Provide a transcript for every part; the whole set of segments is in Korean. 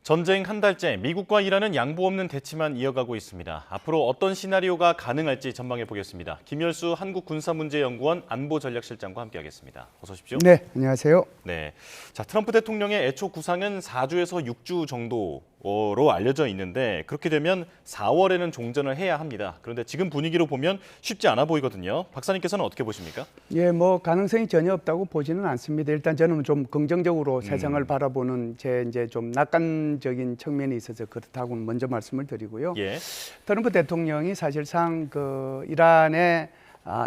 전쟁 한 달째 미국과 이란은 양보 없는 대치만 이어가고 있습니다. 앞으로 어떤 시나리오가 가능할지 전망해 보겠습니다. 김열수 한국군사문제연구원 안보전략실장과 함께하겠습니다. 어서 오십시오. 네, 안녕하세요. 네, 자 트럼프 대통령의 애초 구상은 4주에서 6주 정도로 알려져 있는데 그렇게 되면 4월에는 종전을 해야 합니다. 그런데 지금 분위기로 보면 쉽지 않아 보이거든요. 박사님께서는 어떻게 보십니까? 예, 뭐 가능성이 전혀 없다고 보지는 않습니다. 일단 저는 좀 긍정적으로 세상을 바라보는 제 이제 좀 낙관적인 측면이 있어서 그렇다고 먼저 말씀을 드리고요. 예. 트럼프 대통령이 사실상 그 이란의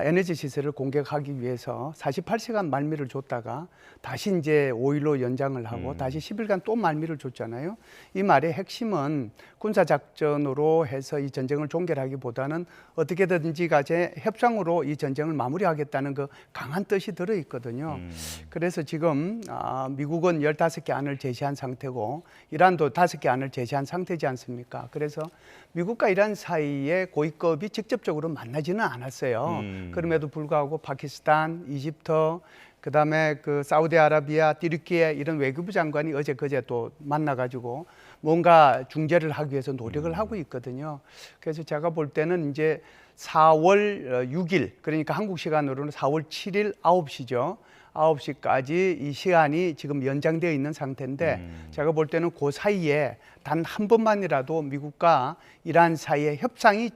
에너지 시설을 공격하기 위해서 48시간 말미를 줬다가 다시 이제 5일로 연장을 하고 다시 10일간 또 말미를 줬잖아요. 이 말의 핵심은 군사작전으로 해서 이 전쟁을 종결하기보다는 어떻게든지 가제 협상으로 이 전쟁을 마무리하겠다는 그 강한 뜻이 들어있거든요. 그래서 지금 미국은 15개 안을 제시한 상태고 이란도 5개 안을 제시한 상태지 않습니까? 그래서 미국과 이란 사이에 고위급이 직접적으로 만나지는 않았어요. 그럼에도 불구하고 파키스탄, 이집트, 그다음에 그 사우디아라비아, 튀르키예 이런 외교부 장관이 어제 그제 또 만나가지고 뭔가 중재를 하기 위해서 노력을 하고 있거든요. 그래서 제가 볼 때는 이제 4월 6일 그러니까 한국 시간으로는 4월 7일 9시죠. 9시까지 이 시간이 지금 연장되어 있는 상태인데 제가 볼 때는 그 사이에 단 한 번만이라도 미국과 이란 사이에 협상이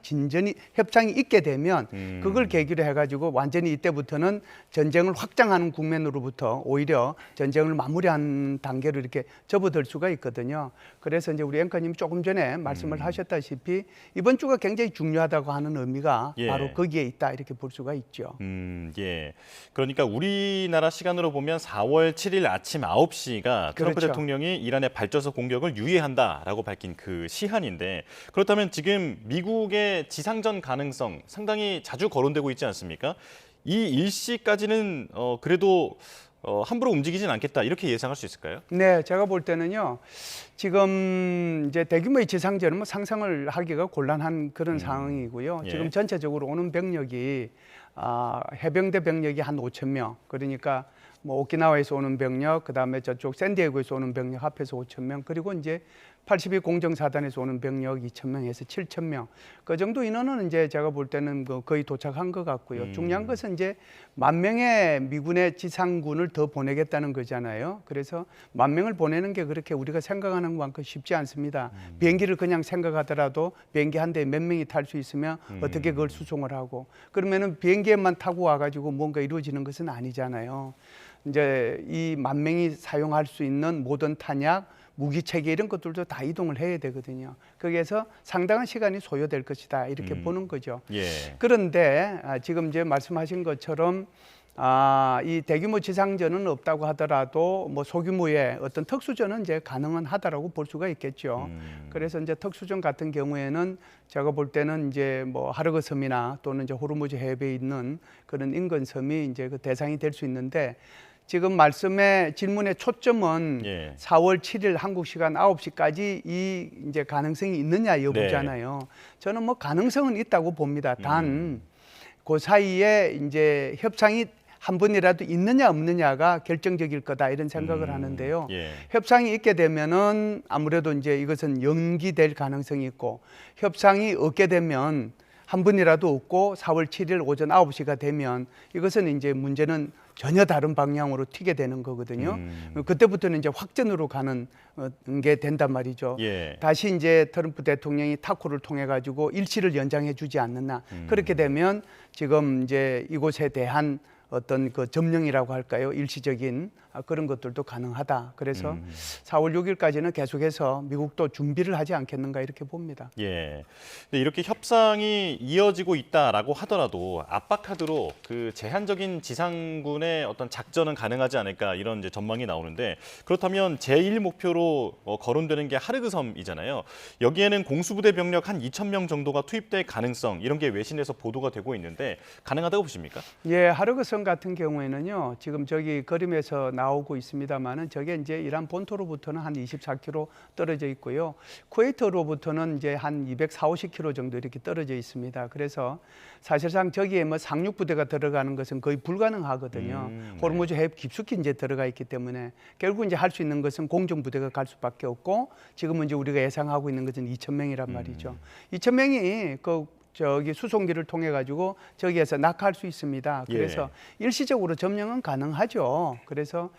있게 되면 그걸 계기로 해가지고 완전히 이때부터는 전쟁을 확장하는 국면으로부터 오히려 전쟁을 마무리하는 단계로 이렇게 접어들 수가 있거든요. 그래서 이제 우리 앵커님 조금 전에 말씀을 하셨다시피 이번 주가 굉장히 중요하다고 하는 의미가 바로 거기에 있다 이렇게 볼 수가 있죠. 예. 그러니까 우리나라 시간으로 보면 4월 7일 아침 9시가 트럼프 그렇죠. 대통령이 이란의 발전소 공격을 유예한다라고 밝힌 그 시한인데 그렇다면 지금 미국의 지상전 가능성 상당히 자주 거론되고 있지 않습니까? 이 일시까지는 그래도 함부로 움직이진 않겠다 이렇게 예상할 수 있을까요? 네, 제가 볼 때는요. 지금 이제 대규모의 지상전은 뭐 상상을 하기가 곤란한 그런 상황이고요. 예. 지금 전체적으로 오는 병력이 해병대 병력이 한 5천 명. 그러니까 뭐 오키나와에서 오는 병력, 그다음에 저쪽 샌디에고에서 오는 병력 합해서 5천 명, 그리고 이제 82 공정사단에서 오는 병력 2천 명에서 7천 명. 그 정도 인원은 이제 제가 볼 때는 거의 도착한 것 같고요. 중요한 것은 이제 10,000명의 미군의 지상군을 더 보내겠다는 거잖아요. 그래서 10,000명을 보내는 게 그렇게 우리가 생각하는 것만큼 쉽지 않습니다. 비행기를 그냥 생각하더라도 비행기 한 대에 몇 명이 탈 수 있으면 어떻게 그걸 수송을 하고 그러면은 비행기에만 타고 와가지고 뭔가 이루어지는 것은 아니잖아요. 이제 이 10,000명이 사용할 수 있는 모든 탄약, 무기 체계 이런 것들도 다 이동을 해야 되거든요. 거기에서 상당한 시간이 소요될 것이다 이렇게 보는 거죠. 예. 그런데 지금 이제 말씀하신 것처럼 이 대규모 지상전은 없다고 하더라도 뭐 소규모의 어떤 특수전은 이제 가능은 하다라고 볼 수가 있겠죠. 그래서 이제 특수전 같은 경우에는 제가 볼 때는 이제 뭐 하르그 섬이나 또는 이제 호르무즈 해협에 있는 그런 인근 섬이 이제 그 대상이 될 수 있는데 지금 말씀의 질문의 초점은 4월 7일 한국 시간 9시까지 이 이제 가능성이 있느냐 여부잖아요. 저는 뭐 가능성은 있다고 봅니다. 단 그 사이에 이제 협상이 한 번이라도 있느냐 없느냐가 결정적일 거다 이런 생각을 하는데요. 협상이 있게 되면은 아무래도 이제 이것은 연기될 가능성이 있고 협상이 없게 되면 한 번이라도 없고 4월 7일 오전 9시가 되면 이것은 이제 문제는 전혀 다른 방향으로 튀게 되는 거거든요. 그때부터는 이제 확전으로 가는 게 된단 말이죠. 다시 이제 트럼프 대통령이 타코를 통해 가지고 일치를 연장해 주지 않느냐. 그렇게 되면 지금 이제 이곳에 대한 어떤 그 점령이라고 할까요? 일시적인 그런 것들도 가능하다. 그래서 4월 6일까지는 계속해서 미국도 준비를 하지 않겠는가 이렇게 봅니다. 예. 근데 이렇게 협상이 이어지고 있다라고 하더라도 압박카드로 그 제한적인 지상군의 어떤 작전은 가능하지 않을까 이런 이제 전망이 나오는데 그렇다면 제1 목표로 거론되는 게 하르그 섬이잖아요. 여기에는 공수부대 병력 한 2,000명 정도가 투입될 가능성 이런 게 외신에서 보도가 되고 있는데 가능하다고 보십니까? 예, 하르그 섬 해협선 같은 경우에는요, 지금 저기 그림에서 나오고 있습니다만은 저게 이제 이란 본토로부터는 한 24km 떨어져 있고요. 쿠웨이트로부터는 이제 한 240, 50km 정도 이렇게 떨어져 있습니다. 그래서 사실상 저기에 뭐 상륙 부대가 들어가는 것은 거의 불가능하거든요. 호르무즈 해협 깊숙이 이제 들어가 있기 때문에 결국 이제 할 수 있는 것은 공정 부대가 갈 수밖에 없고, 지금은 이제 우리가 예상하고 있는 것은 2,000명이란 말이죠. 2,000명이 그 저기 수송기를 통해 가지고 저기에서 낙하할 수 있습니다. 그래서 일시적으로 점령은 가능하죠. 그래서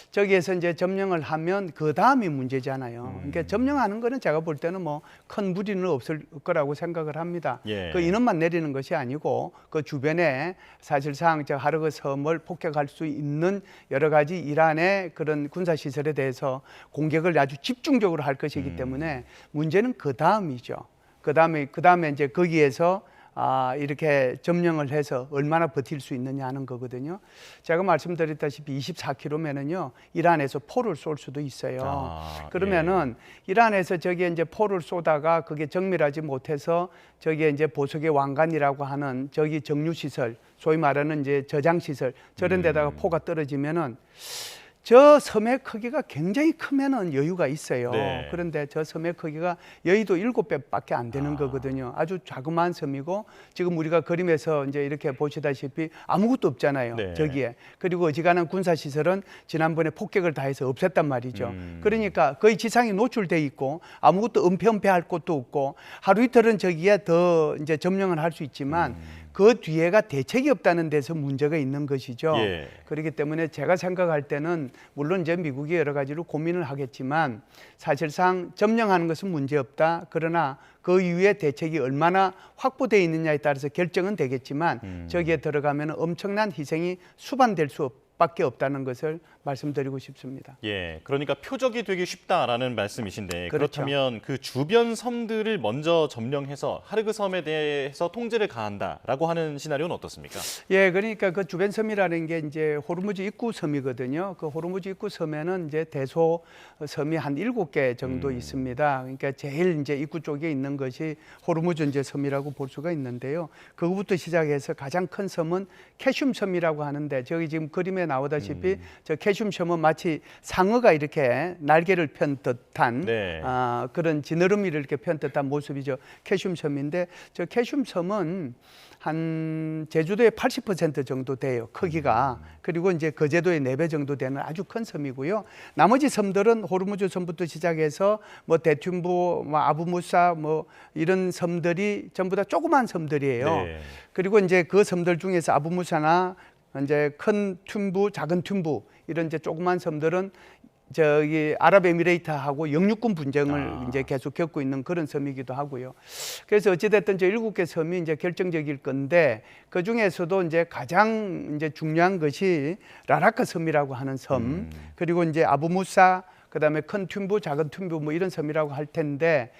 저기에서 이제 점령을 하면 그 다음이 문제잖아요. 그러니까 점령하는 거는 제가 볼 때는 뭐 큰 무리는 없을 거라고 생각을 합니다. 그 인원만 내리는 것이 아니고 그 주변에 사실상 저 하르그 섬을 폭격할 수 있는 여러 가지 이란의 그런 군사 시설에 대해서 공격을 아주 집중적으로 할 것이기 때문에 문제는 그 다음이죠. 그 다음에 이제 거기에서 이렇게 점령을 해서 얼마나 버틸 수 있느냐 하는 거거든요. 제가 말씀드렸다시피 24km면은요, 이란에서 포를 쏠 수도 있어요. 그러면은 이란에서 저기에 이제 포를 쏘다가 그게 정밀하지 못해서 저기에 이제 보석의 왕관이라고 하는 저기 정유시설, 소위 말하는 이제 저장시설, 저런 데다가 포가 떨어지면은 저 섬의 크기가 굉장히 크면은 여유가 있어요. 그런데 저 섬의 크기가 여의도 7배밖에 안 되는 거거든요. 아주 자그마한 섬이고, 지금 우리가 그림에서 이제 이렇게 보시다시피 아무것도 없잖아요. 저기에. 그리고 어지간한 군사시설은 지난번에 폭격을 다 해서 없앴단 말이죠. 그러니까 거의 지상이 노출돼 있고 아무것도 은폐할 곳도 없고, 하루 이틀은 저기에 더 이제 점령을 할 수 있지만 그 뒤에가 대책이 없다는 데서 문제가 있는 것이죠. 그렇기 때문에 제가 생각할 때는 물론 이제 미국이 여러 가지로 고민을 하겠지만 사실상 점령하는 것은 문제없다. 그러나 그 이후에 대책이 얼마나 확보되어 있느냐에 따라서 결정은 되겠지만 저기에 들어가면 엄청난 희생이 수반될 수밖에 없다는 것을 말씀드리고 싶습니다. 그러니까 표적이 되기 쉽다라는 말씀이신데, 그렇다면 그 주변 섬들을 먼저 점령해서 하르그 섬에 대해서 통제를 가한다라고 하는 시나리오는 어떻습니까? 그러니까 그 주변 섬이라는 게 이제 호르무즈 입구 섬이거든요. 그 호르무즈 입구 섬에는 이제 대소 섬이 한 7개 정도 있습니다. 그러니까 제일 이제 입구 쪽에 있는 것이 호르무즈 이제 섬이라고 볼 수가 있는데요. 그거부터 시작해서 가장 큰 섬은 캐슘 섬이라고 하는데, 저기 지금 그림에 나오다시피 저 캐슘 섬은 마치 상어가 이렇게 날개를 편 듯한 그런 지느러미를 이렇게 편 듯한 모습이죠. 캐슘 섬인데, 저 캐슘 섬은 한 제주도의 80% 정도 돼요, 크기가. 그리고 이제 거제도의 4배 정도 되는 아주 큰 섬이고요. 나머지 섬들은 호르무즈 섬부터 시작해서 뭐 대튠부, 뭐 아부무사, 뭐 이런 섬들이 전부 다 조그만 섬들이에요. 그리고 이제 그 섬들 중에서 아부무사나 이제 큰 튠부, 작은 튠부 이런 이제 조그만 섬들은 저기 아랍에미레이트하고 영유권 분쟁을 이제 계속 겪고 있는 그런 섬이기도 하고요. 그래서 어찌됐든 저 7개 섬이 이제 결정적일 건데, 그 중에서도 이제 가장 이제 중요한 것이 라라카 섬이라고 하는 섬, 그리고 이제 아부무사, 그다음에 큰 튠부, 작은 튠부 뭐 이런 섬이라고 할 텐데,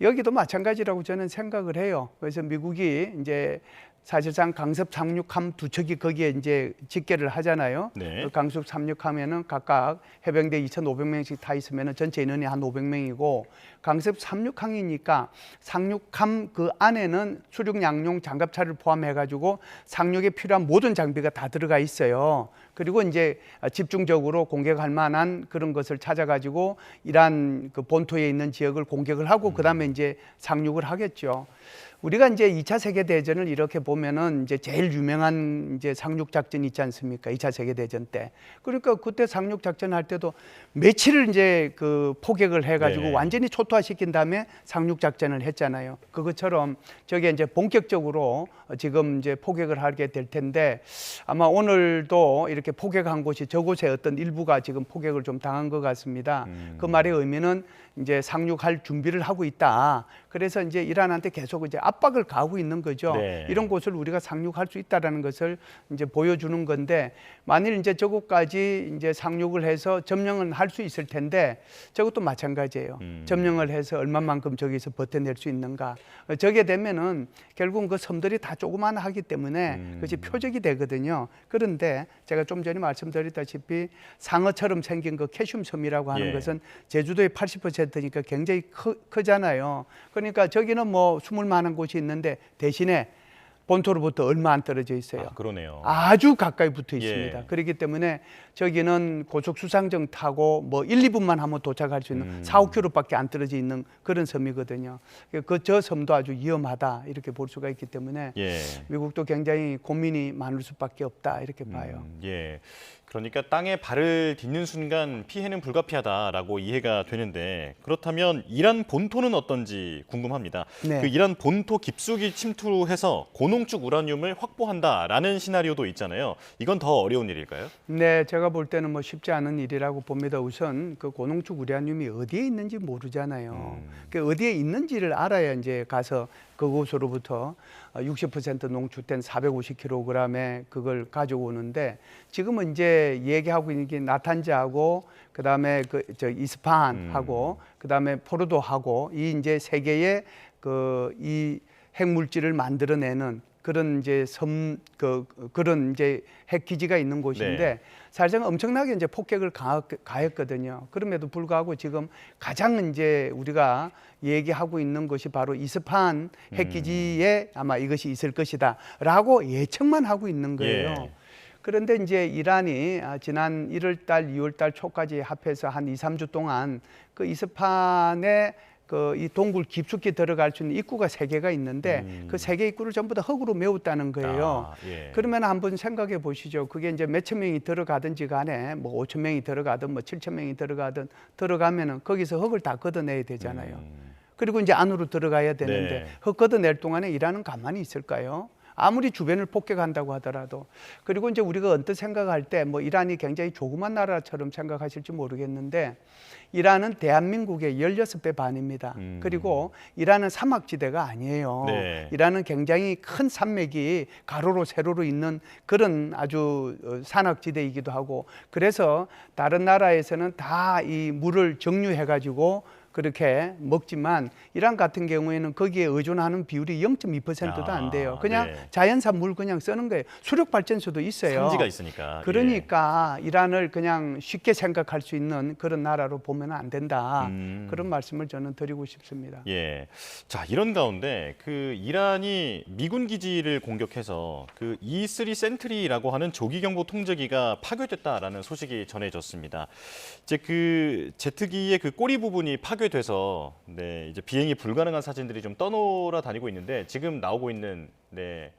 여기도 마찬가지라고 저는 생각을 해요. 그래서 미국이 이제 사실상 강습 상륙함 2척이 거기에 이제 집계를 하잖아요. 그 강습 상륙함에는 각각 해병대 2,500명씩 타 있으면 전체 인원이 한 500명이고, 강습 상륙함이니까 상륙함 그 안에는 수륙 양용 장갑차를 포함해 가지고 상륙에 필요한 모든 장비가 다 들어가 있어요. 그리고 이제 집중적으로 공격할 만한 그런 것을 찾아 가지고 이란 그 본토에 있는 지역을 공격을 하고 그다음에 이제 상륙을 하겠죠. 우리가 이제 2차 세계 대전을 이렇게 보면은 이제 제일 유명한 이제 상륙 작전이 있지 않습니까? 2차 세계 대전 때. 그러니까 그때 상륙 작전 할 때도 며칠을 이제 그 포격을 해 가지고 완전히 초토화시킨 다음에 상륙 작전을 했잖아요. 그것처럼 저게 이제 본격적으로 지금 이제 포격을 하게 될 텐데, 아마 오늘도 이렇게 포격한 곳이 저곳에 어떤 일부가 지금 포격을 좀 당한 것 같습니다. 그 말의 의미는 이제 상륙할 준비를 하고 있다. 그래서 이제 이란한테 계속 이제 압박을 가하고 있는 거죠. 이런 곳을 우리가 상륙할 수 있다라는 것을 이제 보여주는 건데, 만일 이제 저곳까지 이제 상륙을 해서 점령은 할 수 있을 텐데, 저것도 마찬가지예요. 점령을 해서 얼마만큼 저기서 버텨낼 수 있는가. 저게 되면은 결국은 그 섬들이 다 조그만하기 때문에 그것이 표적이 되거든요. 그런데 제가 좀 전에 말씀드렸다시피 상어처럼 생긴 그 캐슘 섬이라고 하는 것은 제주도의 80%니까 굉장히 크잖아요. 그러니까 저기는 뭐 숨을 만한 곳이 있는데, 대신에 본토로부터 얼마 안 떨어져 있어요. 아, 그러네요. 아주 가까이 붙어 있습니다. 예. 그렇기 때문에 저기는 고속수상정 타고 뭐 1, 2분만 하면 도착할 수 있는 4, 5km밖에 안 떨어져 있는 그런 섬이거든요. 저 섬도 아주 위험하다 이렇게 볼 수가 있기 때문에 예. 미국도 굉장히 고민이 많을 수밖에 없다 이렇게 봐요. 예. 그러니까 땅에 발을 딛는 순간 피해는 불가피하다라고 이해가 되는데 그렇다면 이란 본토는 어떤지 궁금합니다. 네. 그 이란 본토 깊숙이 침투해서 고농축 우라늄을 확보한다라는 시나리오도 있잖아요. 이건 더 어려운 일일까요? 네, 제가 볼 때는 뭐 쉽지 않은 일이라고 봅니다. 우선 그 고농축 우라늄이 어디에 있는지 모르잖아요. 그 어디에 있는지를 알아야 이제 가서 그곳으로부터 60% 농축된 450kg의 그걸 가져오는데 지금은 이제 얘기하고 있는 게 나탄자하고 그다음에 저 이스파한하고 그다음에 포르도하고 이 이제 세 개의 그 이 핵물질을 만들어내는 그런 이제 그런 이제 핵 기지가 있는 곳인데 네. 사실상 엄청나게 이제 폭격을 가했거든요. 그럼에도 불구하고 지금 가장 이제 우리가 얘기하고 있는 것이 바로 이스파한 핵 기지에 아마 이것이 있을 것이다라고 예측만 하고 있는 거예요. 예. 그런데 이제 이란이 지난 1월 달, 2월 달 초까지 합해서 한 2, 3주 동안 그 이스파한에 이 동굴 깊숙이 들어갈 수 있는 입구가 3개가 있는데 그 3개 입구를 전부 다 흙으로 메웠다는 거예요. 예. 그러면 한번 생각해 보시죠. 그게 이제 몇천 명이 들어가든지 간에 뭐 5천 명이 들어가든 뭐 7천 명이 들어가든 들어가면은 거기서 흙을 다 걷어내야 되잖아요. 그리고 이제 안으로 들어가야 되는데 네. 흙 걷어낼 동안에 이란은 가만히 있을까요? 아무리 주변을 폭격한다고 하더라도. 그리고 이제 우리가 언뜻 생각할 때 뭐 이란이 굉장히 조그만 나라처럼 생각하실지 모르겠는데 이란은 대한민국의 16배 반입니다. 그리고 이란은 사막지대가 아니에요. 네. 이란은 굉장히 큰 산맥이 가로로 세로로 있는 그런 아주 산악지대이기도 하고 그래서 다른 나라에서는 다 이 물을 정류해가지고 그렇게 먹지만 이란 같은 경우에는 거기에 의존하는 비율이 0.2%도 안 돼요. 그냥 네. 자연산 물 그냥 쓰는 거예요. 수력 발전소도 있어요. 산지가 있으니까. 그러니까 이란을 그냥 쉽게 생각할 수 있는 그런 나라로 보면 안 된다. 그런 말씀을 저는 드리고 싶습니다. 예. 자, 이런 가운데 그 이란이 미군 기지를 공격해서 그 E3 센트리라고 하는 조기경보 통제기가 파괴됐다라는 소식이 전해졌습니다. 이제 그 제트기의 그 꼬리 부분이 파괴돼서 네, 이제 비행이 불가능한 사진들이 좀 떠돌아 다니고 있는데 지금 나오고 있는 네,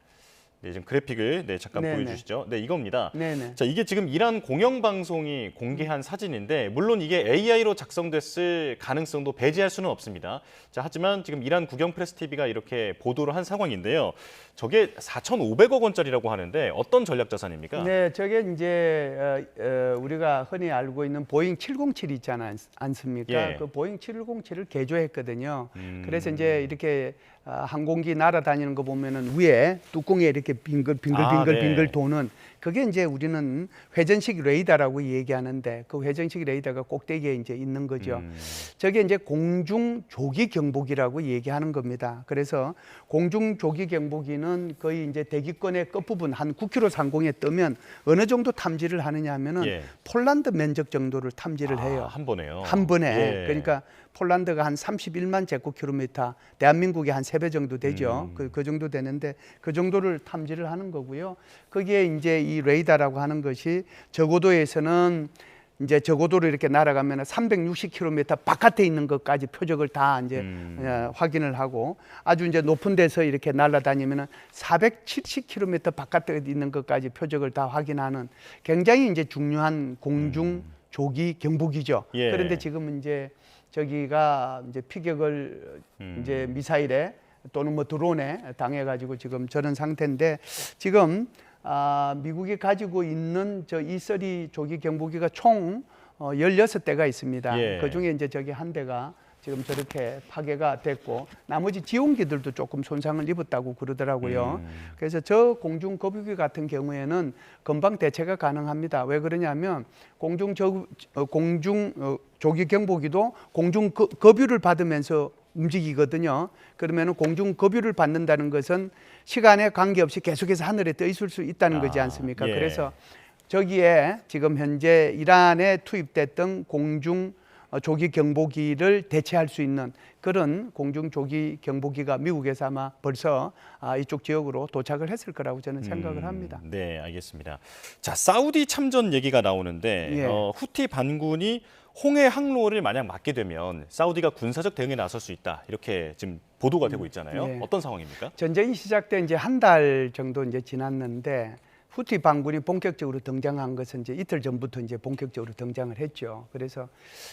지금 그래픽을 잠깐 네네. 보여주시죠. 네, 이겁니다. 네네. 자, 이게 지금 이란 공영방송이 공개한 사진인데 물론 이게 AI로 작성됐을 가능성도 배제할 수는 없습니다. 자, 하지만 지금 이란 국영 프레스 TV가 이렇게 보도를 한 상황인데요. 저게 4,500억 원짜리라고 하는데 어떤 전략 자산입니까? 네, 저게 이제 우리가 흔히 알고 있는 보잉 707 있지 않습니까? 예. 그 보잉 707을 개조했거든요. 그래서 이제 이렇게 항공기 날아다니는 거 보면은 위에 뚜껑에 이렇게 빙글빙글 네. 도는 그게 이제 우리는 회전식 레이더라고 얘기하는데 그 회전식 레이더가 꼭대기에 이제 있는 거죠. 저게 이제 공중 조기 경보기라고 얘기하는 겁니다. 그래서 공중 조기 경보기는 거의 이제 대기권의 끝부분 한 9km 상공에 뜨면 어느 정도 탐지를 하느냐 하면은 예. 폴란드 면적 정도를 탐지를 해요. 한 번에요. 한 번에. 예. 그러니까 폴란드가 한 31만 제곱킬로미터, 대한민국이 한 3배 정도 되죠. 그 정도 되는데 그 정도를 탐지를 하는 거고요. 거기에 이제 이 레이더라고 하는 것이 저고도에서는 이제 저고도로 이렇게 날아가면 360km 바깥에 있는 것까지 표적을 다 이제 확인을 하고 아주 이제 높은 데서 이렇게 날아다니면 470km 바깥에 있는 것까지 표적을 다 확인하는 굉장히 이제 중요한 공중 조기 경보기죠. 예. 그런데 지금 이제 저기가 이제 피격을 이제 미사일에 또는 뭐 드론에 당해가지고 지금 저런 상태인데 지금 미국이 가지고 있는 저 E3 조기 경보기가 총 16대가 있습니다. 예. 그 중에 이제 저기 한 대가 지금 저렇게 파괴가 됐고 나머지 지원기들도 조금 손상을 입었다고 그러더라고요. 그래서 저 공중 거북이 같은 경우에는 금방 대체가 가능합니다. 왜 그러냐면 공중 조기 경보기도 공중 급유를 받으면서 움직이거든요. 그러면 공중 급유를 받는다는 것은 시간에 관계없이 계속해서 하늘에 떠 있을 수 있다는 거지 않습니까? 예. 그래서 저기에 지금 현재 이란에 투입됐던 공중 조기 경보기를 대체할 수 있는 그런 공중 조기 경보기가 미국에서 아마 벌써 이쪽 지역으로 도착을 했을 거라고 저는 생각을 합니다. 네, 알겠습니다. 자, 사우디 참전 얘기가 나오는데 예. 후티 반군이 홍해 항로를 만약 막게 되면 사우디가 군사적 대응에 나설 수 있다. 이렇게 지금 보도가 되고 있잖아요. 예. 어떤 상황입니까? 전쟁이 시작된 이제 한 달 정도 이제 지났는데 후티 반군이 본격적으로 등장한 것은 이제 이틀 전부터 이제 본격적으로 등장을 했죠. 그래서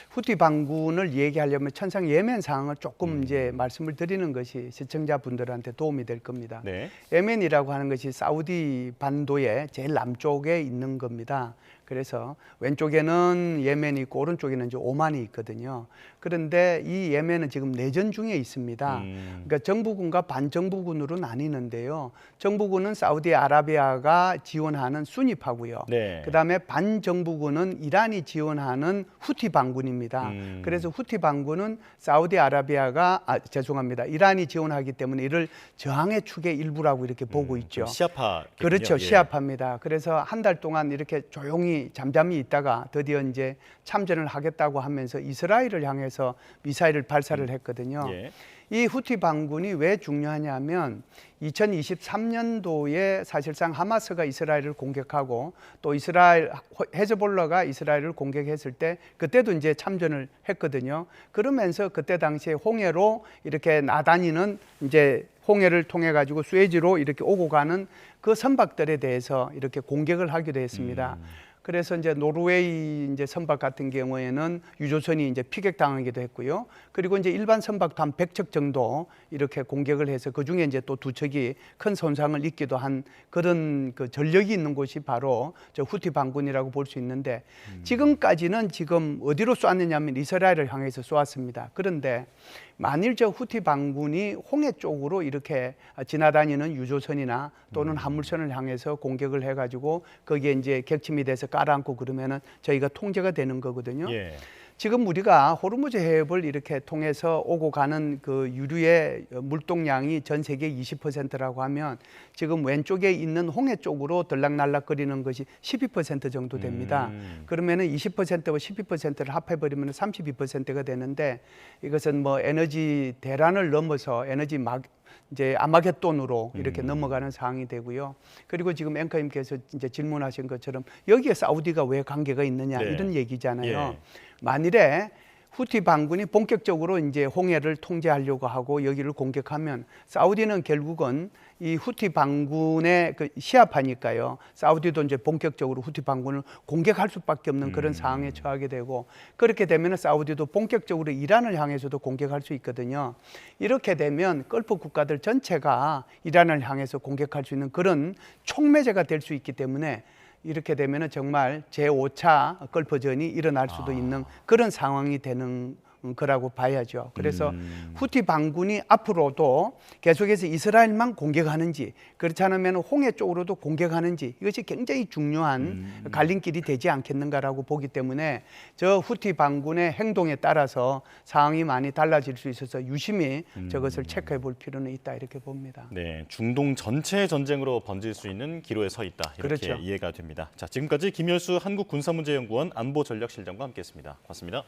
후티 반군을 얘기하려면 천상 예멘 상황을 조금 이제 말씀을 드리는 것이 시청자분들한테 도움이 될 겁니다. 네. 예멘이라고 하는 것이 사우디 반도의 제일 남쪽에 있는 겁니다. 그래서 왼쪽에는 예멘이 있고 오른쪽에는 이제 오만이 있거든요. 그런데 이 예멘은 지금 내전 중에 있습니다. 그러니까 정부군과 반정부군으로 나뉘는데요. 정부군은 사우디아라비아가 지원하는 순위파고요. 네. 그다음에 반정부군은 이란이 지원하는 후티 반군입니다. 그래서 후티 반군은 사우디아라비아가 죄송합니다. 이란이 지원하기 때문에 이를 저항의 축의 일부라고 이렇게 보고 있죠. 시아파. 그렇죠. 예. 시아파입니다. 그래서 한 달 동안 이렇게 조용히 잠잠히 있다가 드디어 이제 참전을 하겠다고 하면서 이스라엘을 향해서 미사일을 발사를 했거든요. 예. 이 후티 반군이 왜 중요하냐면 2023년도에 사실상 하마스가 이스라엘을 공격하고 또 이스라엘 헤즈볼라가 이스라엘을 공격했을 때 그때도 이제 참전을 했거든요. 그러면서 그때 당시에 홍해로 이렇게 나다니는 이제 홍해를 통해 가지고 수에즈로 이렇게 오고 가는 그 선박들에 대해서 이렇게 공격을 하기도 했습니다. 그래서 이제 노르웨이 이제 선박 같은 경우에는 유조선이 이제 피격당하기도 했고요. 그리고 이제 일반 선박도 한 100척 정도 이렇게 공격을 해서 그 중에 이제 또 2척이 큰 손상을 입기도 한 그런 그 전력이 있는 곳이 바로 저 후티 반군이라고 볼 수 있는데 지금까지는 지금 어디로 쏘았느냐면 이스라엘을 향해서 쏘았습니다. 그런데 만일 저 후티 반군이 홍해 쪽으로 이렇게 지나다니는 유조선이나 또는 함물선을 향해서 공격을 해가지고 거기에 이제 격침이 돼서 깔아앉고 그러면은 저희가 통제가 되는 거거든요. 예. 지금 우리가 호르무즈 해협을 이렇게 통해서 오고 가는 그 유류의 물동량이 전 세계 20%라고 하면 지금 왼쪽에 있는 홍해 쪽으로 들락날락거리는 것이 12% 정도 됩니다. 그러면은 20%와 12%를 합해버리면 32%가 되는데 이것은 뭐 에너지 대란을 넘어서 에너지 이제 아마겟돈으로 이렇게 넘어가는 상황이 되고요. 그리고 지금 앵커님께서 이제 질문하신 것처럼 여기에 사우디가 왜 관계가 있느냐 네. 이런 얘기잖아요. 예. 만일에 후티 반군이 본격적으로 이제 홍해를 통제하려고 하고 여기를 공격하면 사우디는 결국은 이 후티 반군의 그 시아파니까요. 사우디도 이제 본격적으로 후티 반군을 공격할 수밖에 없는 그런 상황에 처하게 되고 그렇게 되면 사우디도 본격적으로 이란을 향해서도 공격할 수 있거든요. 이렇게 되면 걸프 국가들 전체가 이란을 향해서 공격할 수 있는 그런 촉매제가 될 수 있기 때문에 이렇게 되면 정말 제5차 걸프전이 일어날 수도 있는 그런 상황이 되는 거라고 봐야죠. 그래서 후티 반군이 앞으로도 계속해서 이스라엘만 공격하는지 그렇지 않으면 홍해 쪽으로도 공격하는지 이것이 굉장히 중요한 갈림길이 되지 않겠는가라고 보기 때문에 저 후티 반군의 행동에 따라서 상황이 많이 달라질 수 있어서 유심히 저것을 체크해 볼 필요는 있다 이렇게 봅니다. 네, 중동 전체 전쟁으로 번질 수 있는 기로에 서 있다. 이렇게 그렇죠. 이해가 됩니다. 자, 지금까지 김열수 한국군사문제연구원 안보전략실장과 함께했습니다. 고맙습니다.